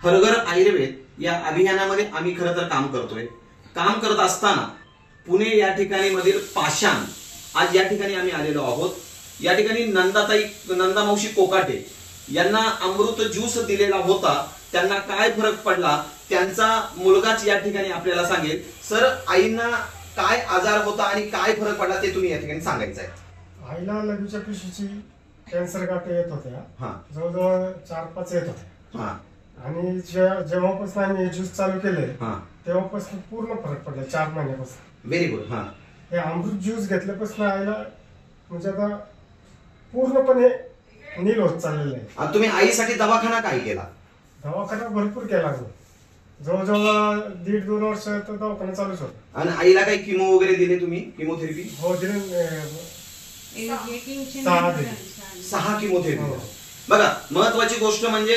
हरघर आयुर्वेद या अभियानामध्ये आम्ही खरं तर काम करतोय. काम करत असताना पुणे या ठिकाणी मधील पाषाण आज या ठिकाणी आम्ही आलेलो आहोत. या ठिकाणी नंदा मावशी कोकाटे यांना अमृत ज्यूस दिलेला होता. त्यांना काय फरक पडला त्यांचा मुलगाच या ठिकाणी आपल्याला सांगेल. सर, आईंना काय आजार होता आणि काय फरक पडला ते तुम्ही या ठिकाणी सांगायचं आहे. आईला लघवीच्या पिशवीची कॅन्सर गाठी येत होत्या, जवळजवळ 4-5 येत होत्या. आणि जेव्हापासून आम्ही ज्यूस चालू केले तेव्हापासून पूर्ण फरक पडला 4 महिन्यापासून. Very good. हे अमृत ज्यूस घेतल्यापासून आईला म्हणजे आता पूर्णपणे नील होत चाललेलं आहे. तुम्ही आईसाठी दवाखाना काय केला? दवाखाना भरपूर केला. जवळजवळ 1.5-2 वर्ष तर दवाखाना चालूच होता. आणि आईला काही किमो वगैरे दिले तुम्ही? किमोथेरपी? हो दिले. 6 किमोथेरपी. बघा, महत्वाची गोष्ट म्हणजे